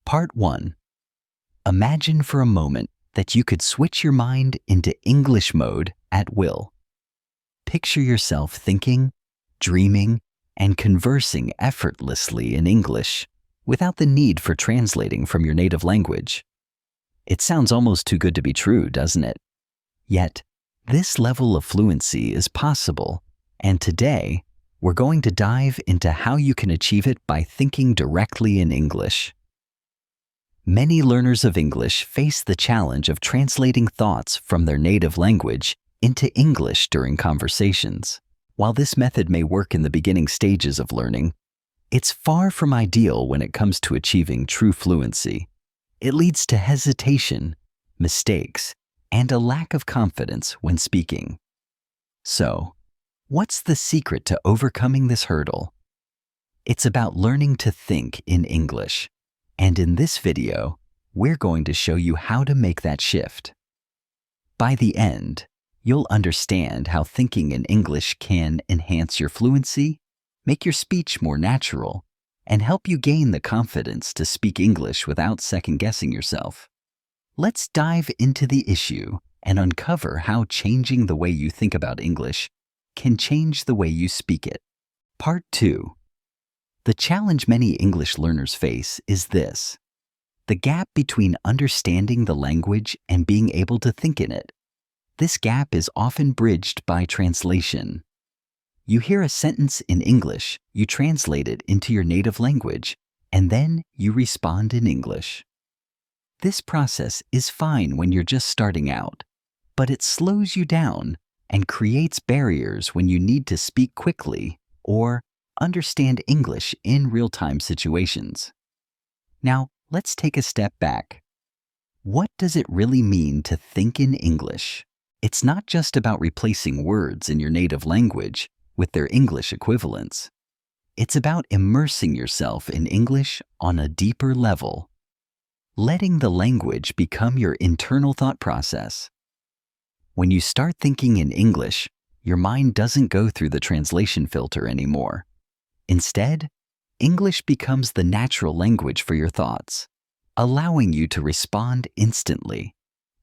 Part 1. Imagine for a moment that you could switch your mind into English mode at will. Picture yourself thinking, dreaming, and conversing effortlessly in English without the need for translating from your native language. It sounds almost too good to be true, doesn't it? Yet, this level of fluency is possible, and today, we're going to dive into how you can achieve it by thinking directly in English. Many learners of English face the challenge of translating thoughts from their native language into English during conversations. While this method may work in the beginning stages of learning, it's far from ideal when it comes to achieving true fluency. It leads to hesitation, mistakes, and a lack of confidence when speaking. So, what's the secret to overcoming this hurdle? It's about learning to think in English, and in this video, we're going to show you how to make that shift. By the end, you'll understand how thinking in English can enhance your fluency, make your speech more natural, and help you gain the confidence to speak English without second-guessing yourself. Let's dive into the issue and uncover how changing the way you think about English can change the way you speak it. Part 2. The challenge many English learners face is this: the gap between understanding the language and being able to think in it. This gap is often bridged by translation. You hear a sentence in English, you translate it into your native language, and then you respond in English. This process is fine when you're just starting out, but it slows you down and creates barriers when you need to speak quickly or understand English in real-time situations. Now, let's take a step back. What does it really mean to think in English? It's not just about replacing words in your native language with their English equivalents. It's about immersing yourself in English on a deeper level, letting the language become your internal thought process. When you start thinking in English, your mind doesn't go through the translation filter anymore. Instead, English becomes the natural language for your thoughts, allowing you to respond instantly,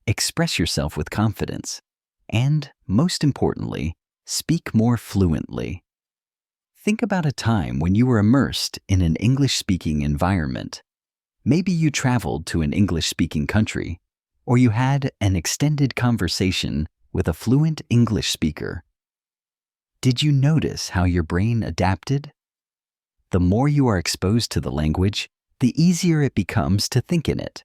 express yourself with confidence, and, most importantly, speak more fluently. Think about a time when you were immersed in an English-speaking environment. Maybe you traveled to an English-speaking country, or you had an extended conversation with a fluent English speaker. Did you notice how your brain adapted? The more you are exposed to the language, the easier it becomes to think in it.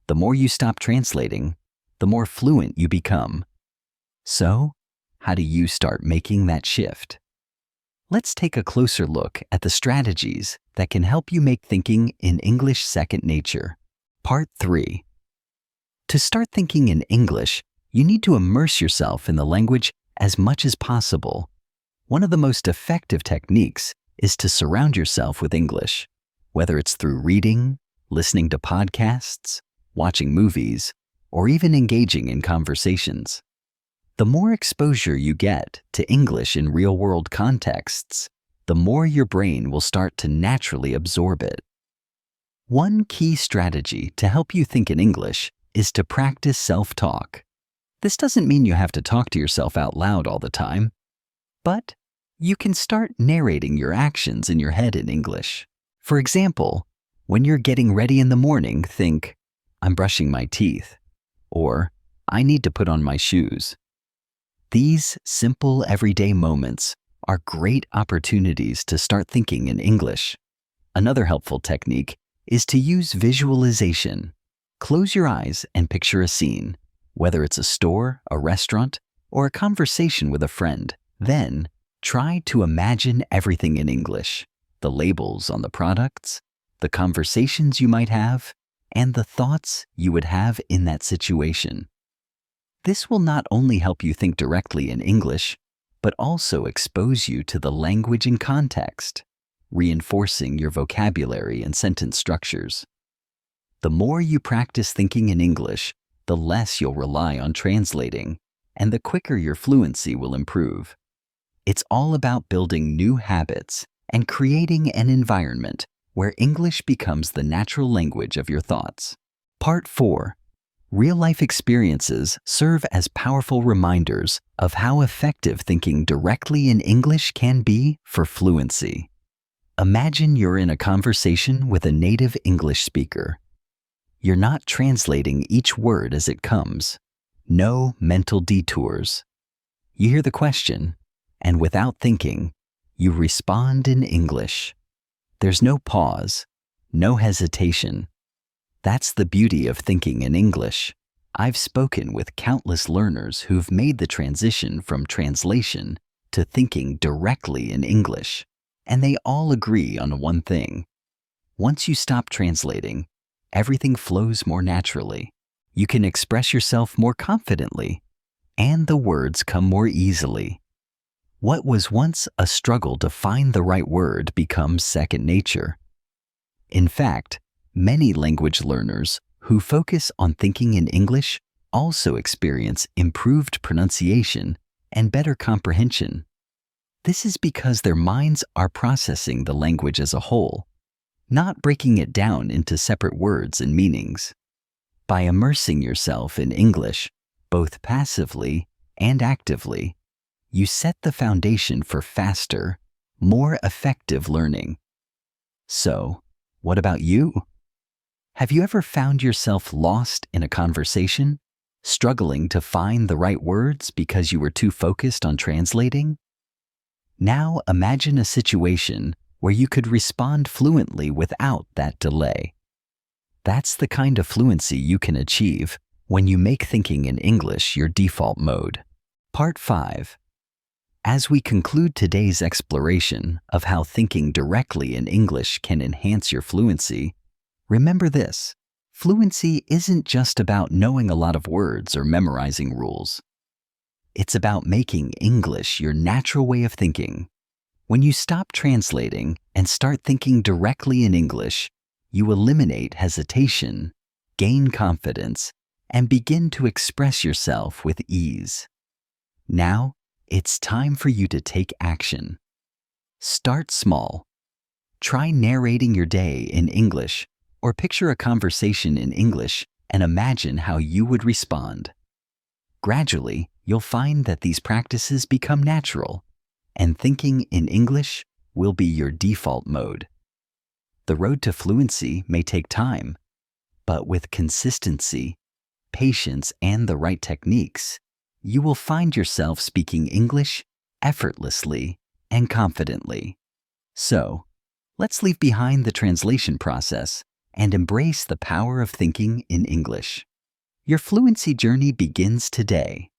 The more you stop translating, the more fluent you become. So, how do you start making that shift? Let's take a closer look at the strategies that can help you make thinking in English second nature. Part 3. To start thinking in English, you need to immerse yourself in the language as much as possible. One of the most effective techniques is to surround yourself with English, whether it's through reading, listening to podcasts, watching movies, or even engaging in conversations. The more exposure you get to English in real-world contexts, the more your brain will start to naturally absorb it. One key strategy to help you think in English is to practice self-talk. This doesn't mean you have to talk to yourself out loud all the time, but you can start narrating your actions in your head in English. For example, when you're getting ready in the morning, think, "I'm brushing my teeth," or "I need to put on my shoes." These simple everyday moments are great opportunities to start thinking in English. Another helpful technique is to use visualization. Close your eyes and picture a scene, whether it's a store, a restaurant, or a conversation with a friend. Then, try to imagine everything in English: the labels on the products, the conversations you might have, and the thoughts you would have in that situation. This will not only help you think directly in English, but also expose you to the language and context, reinforcing your vocabulary and sentence structures. The more you practice thinking in English, the less you'll rely on translating, and the quicker your fluency will improve. It's all about building new habits and creating an environment where English becomes the natural language of your thoughts. Part 4. Real-life experiences serve as powerful reminders of how effective thinking directly in English can be for fluency. Imagine you're in a conversation with a native English speaker. You're not translating each word as it comes. No mental detours. You hear the question, and without thinking, you respond in English. There's no pause, no hesitation. That's the beauty of thinking in English. I've spoken with countless learners who've made the transition from translation to thinking directly in English, and they all agree on one thing. Once you stop translating, everything flows more naturally. You can express yourself more confidently, and the words come more easily. What was once a struggle to find the right word becomes second nature. In fact, many language learners who focus on thinking in English also experience improved pronunciation and better comprehension. This is because their minds are processing the language as a whole, not breaking it down into separate words and meanings. By immersing yourself in English, both passively and actively, you set the foundation for faster, more effective learning. So, what about you? Have you ever found yourself lost in a conversation, struggling to find the right words because you were too focused on translating? Now imagine a situation where you could respond fluently without that delay. That's the kind of fluency you can achieve when you make thinking in English your default mode. Part 5. As we conclude today's exploration of how thinking directly in English can enhance your fluency, remember this: fluency isn't just about knowing a lot of words or memorizing rules. It's about making English your natural way of thinking. When you stop translating and start thinking directly in English, you eliminate hesitation, gain confidence, and begin to express yourself with ease. Now, it's time for you to take action. Start small. Try narrating your day in English, or picture a conversation in English and imagine how you would respond. Gradually, you'll find that these practices become natural, and thinking in English will be your default mode. The road to fluency may take time, but with consistency, patience, and the right techniques, you will find yourself speaking English effortlessly and confidently. So, let's leave behind the translation process and embrace the power of thinking in English. Your fluency journey begins today.